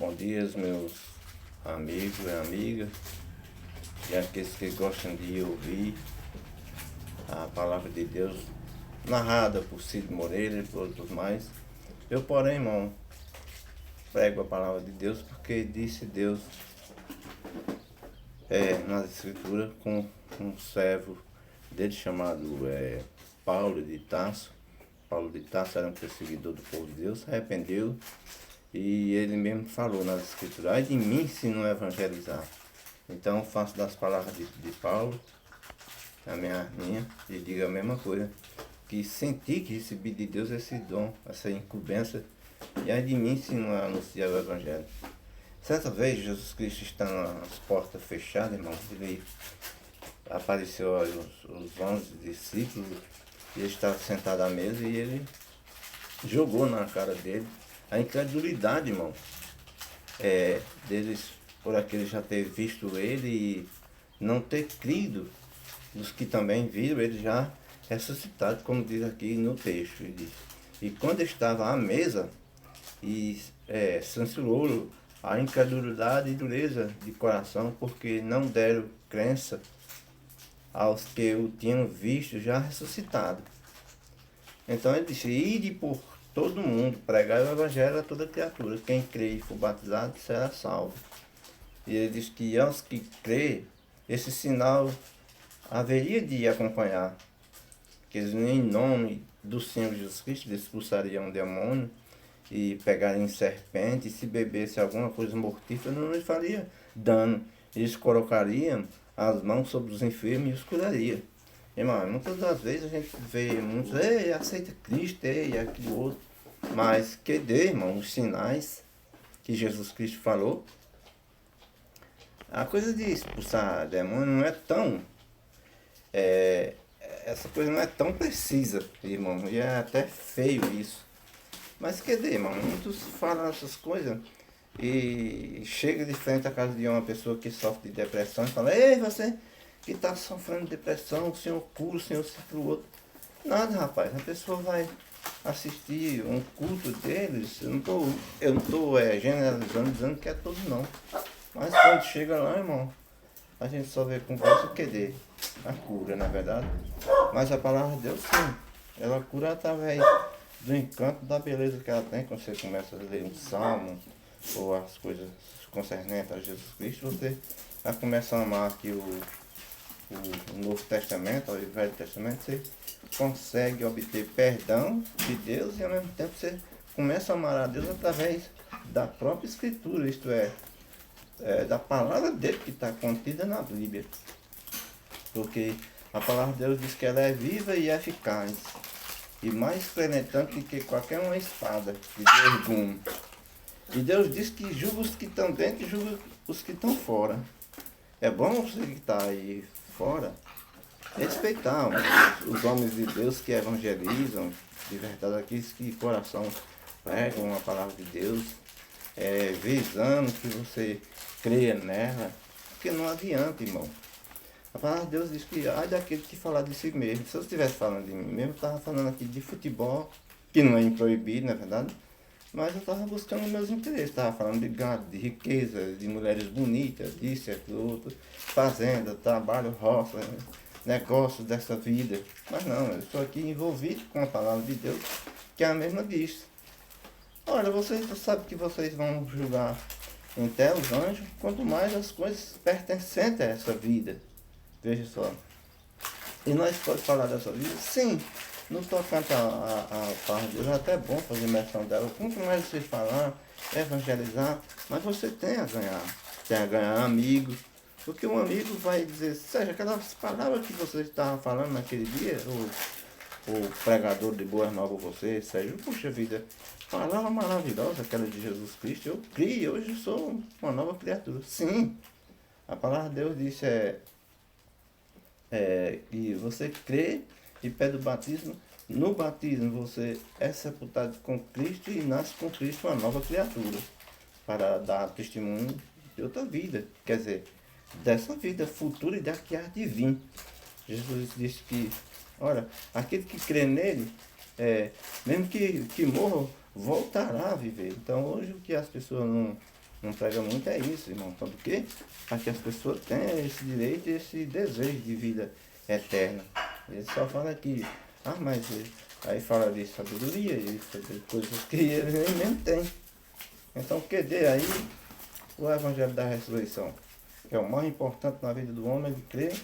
Bom dia, meus amigos e amigas, e aqueles que gostam de ouvir a palavra de Deus narrada por Cid Moreira e por outros mais. Eu, porém, irmão, prego a palavra de Deus porque disse Deus nas Escrituras com um servo dele chamado Paulo de Tarso. Paulo de Tarso era um perseguidor do povo de Deus, se arrependeu e ele mesmo falou nas Escrituras: ai de mim se não evangelizar. Então faço das palavras de Paulo a minha e digo a mesma coisa, que senti que recebi de Deus esse dom, essa incumbência, e ai de mim se não anunciar o Evangelho. Certa vez Jesus Cristo está nas portas fechadas, irmão, ele apareceu os 11 discípulos, e ele estava sentado à mesa e ele jogou na cara dele a incredulidade, irmão, deles, por aquele já ter visto ele e não ter crido, dos que também viram ele já ressuscitado, como diz aqui no texto. Ele diz: e quando estava à mesa, e censurou a incredulidade e dureza de coração, porque não deram crença aos que o tinham visto já ressuscitado. Então ele disse: ide por todo mundo, pregar o Evangelho a toda criatura. Quem crê e for batizado será salvo. E ele diz que aos que crê, esse sinal haveria de acompanhar, que eles em nome do Senhor Jesus Cristo expulsariam um demônio e pegariam serpente, e se bebesse alguma coisa mortífera não lhes faria dano. Eles colocariam as mãos sobre os enfermos e os curaria. Irmão, muitas das vezes a gente vê muitos: ei, aceita Cristo, ei, aquilo outro. Mas cadê, irmão, os sinais que Jesus Cristo falou? A coisa de expulsar demônio não é tão... essa coisa não é tão precisa, irmão, e é até feio isso. Mas cadê, irmão? Muitos falam essas coisas e chega de frente à casa de uma pessoa que sofre de depressão e fala: ei, você que está sofrendo de depressão, o Senhor cura, o Senhor se cura o outro. Nada, rapaz, a pessoa vai assistir um culto deles. Eu não tô generalizando, dizendo que é todo não. Mas quando chega lá, irmão, a gente só vê com voz o QD, a cura, na verdade. Mas a palavra de Deus, sim, ela cura através do encanto, da beleza que ela tem. Quando você começa a ler um salmo ou as coisas concernentes a Jesus Cristo, você já começa a amar aqui o Novo Testamento, o Velho Testamento. Você consegue obter perdão de Deus e ao mesmo tempo você começa a amar a Deus através da própria Escritura, isto é da palavra dele que está contida na Bíblia. Porque a palavra de Deus diz que ela é viva e eficaz, e mais penetrante que qualquer uma espada de dois gumes. E Deus diz que julga os que estão dentro e julga os que estão fora. É bom você que está aí fora respeitar os homens de Deus que evangelizam, de verdade, aqueles que de coração pregam a palavra de Deus, visando que você creia nela, porque não adianta, irmão. A palavra de Deus diz que ai daquele que falar de si mesmo. Se eu estivesse falando de mim mesmo, eu estava falando aqui de futebol, que não é proibido, na verdade, mas eu estava buscando meus interesses. Estava falando de gado, de riqueza, de mulheres bonitas, disso, aquilo outro, fazenda, trabalho, roça, negócio dessa vida. Mas não, eu estou aqui envolvido com a palavra de Deus, que é a mesma diz: olha, vocês sabem que vocês vão julgar em até os anjos, quanto mais as coisas pertencentes a essa vida. Veja só. E nós podemos falar dessa vida? Sim. No tocante a palavra de Deus, é até bom fazer menção dela. Quanto mais você falar, evangelizar, mas você tem a ganhar. Tem a ganhar amigos. Porque um amigo vai dizer: seja aquelas palavras que você estava falando naquele dia, o pregador de boas novas você, Sérgio, puxa vida, palavra maravilhosa, aquela de Jesus Cristo, eu criei, hoje eu sou uma nova criatura. Sim, a palavra de Deus disse que você crê e pede o batismo. No batismo você é sepultado com Cristo e nasce com Cristo uma nova criatura, para dar testemunho de outra vida, quer dizer, dessa vida futura e da que há de vir. Jesus disse que, olha, aquele que crê nele, mesmo que morra, voltará a viver. Então hoje o que as pessoas não prega muito é isso, irmão. Sabe por quê? Para que as pessoas tenham esse direito e esse desejo de vida eterna. Ele só fala aqui, mas aí fala de sabedoria e sobre coisas que eles nem mesmo têm. Então, que dê aí o Evangelho da Ressurreição, que é o mais importante na vida do homem, ele crer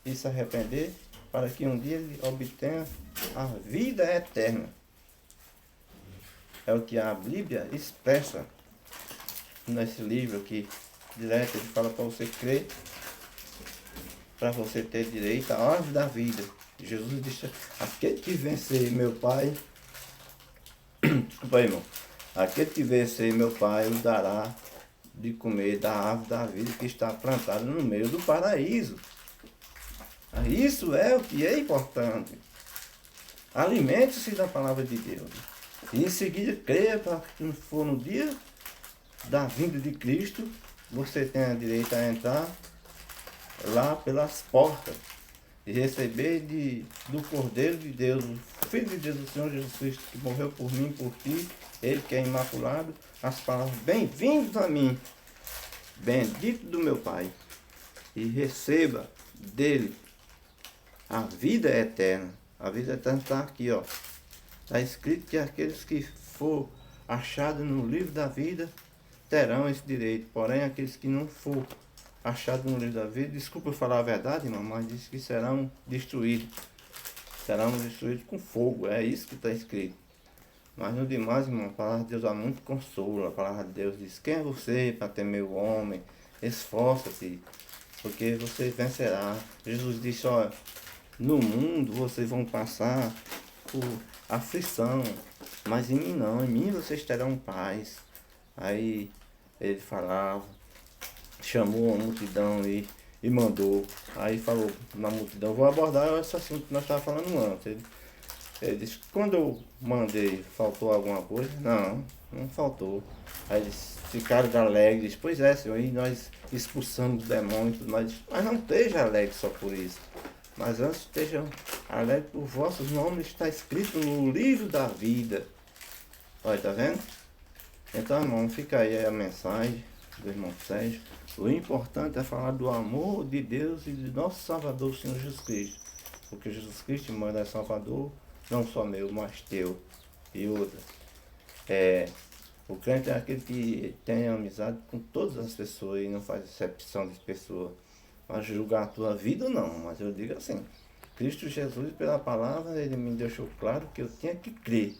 e se arrepender, para que um dia ele obtenha a vida eterna. É o que a Bíblia expressa nesse livro aqui. Direto ele fala para você crer, para você ter direito à árvore da vida. Jesus disse, aquele que vencer meu Pai, desculpa aí, irmão, aquele que vencer meu Pai o dará de comer da árvore da vida que está plantada no meio do paraíso. Isso é o que é importante. Alimente-se da palavra de Deus. E em seguida creia para que quando for no dia da vinda de Cristo, você tenha direito a entrar lá pelas portas e receber do Cordeiro de Deus, o Filho de Deus, o Senhor Jesus Cristo, que morreu por mim, por ti, ele que é imaculado, as palavras, bem-vindos a mim, bendito do meu Pai, e receba dele a vida eterna. A vida eterna está aqui, ó. Está escrito que aqueles que for achados no livro da vida terão esse direito. Porém, aqueles que não for achados no livro da vida, desculpa eu falar a verdade, irmão, mas diz que serão destruídos. Serão destruídos com fogo. É isso que está escrito. Mas no demais, irmão, a palavra de Deus há muito consolo. A palavra de Deus diz, quem é você para temer o homem? Esforça-se, porque você vencerá. Jesus disse, olha, no mundo vocês vão passar por aflição, mas em mim não, em mim vocês terão paz. Aí ele falava, chamou a multidão e mandou. Aí falou na multidão, vou abordar esse assunto que nós estávamos falando antes. Ele disse, quando eu mandei, faltou alguma coisa? Não faltou. Aí eles ficaram alegres, disse, pois é, Senhor, e nós expulsamos os demônios, mas não esteja alegre só por isso. Mas antes estejam alegres por vossos nomes, está escrito no livro da vida. Olha, tá vendo? Então, irmão, fica aí a mensagem do irmão Sérgio. O importante é falar do amor de Deus e de nosso Salvador, o Senhor Jesus Cristo. Porque Jesus Cristo, irmão, é Salvador, não só meu, mas teu. E outra. O crente é aquele que tem amizade com todas as pessoas e não faz exceção de pessoas. Mas julgar a tua vida não, mas eu digo assim, Cristo Jesus, pela palavra, ele me deixou claro que eu tinha que crer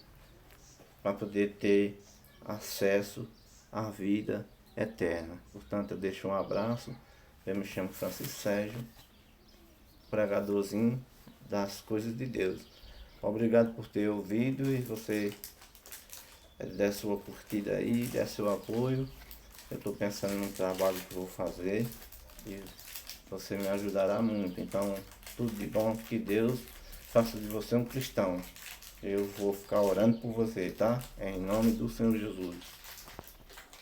para poder ter acesso à vida eterna. Portanto, eu deixo um abraço, eu me chamo Francisco Sérgio, pregadorzinho das coisas de Deus. Obrigado por ter ouvido e você der sua curtida aí, der seu apoio. Eu estou pensando no trabalho que eu vou fazer e você me ajudará muito. Então, tudo de bom, que Deus faça de você um cristão. Eu vou ficar orando por você, tá? Em nome do Senhor Jesus.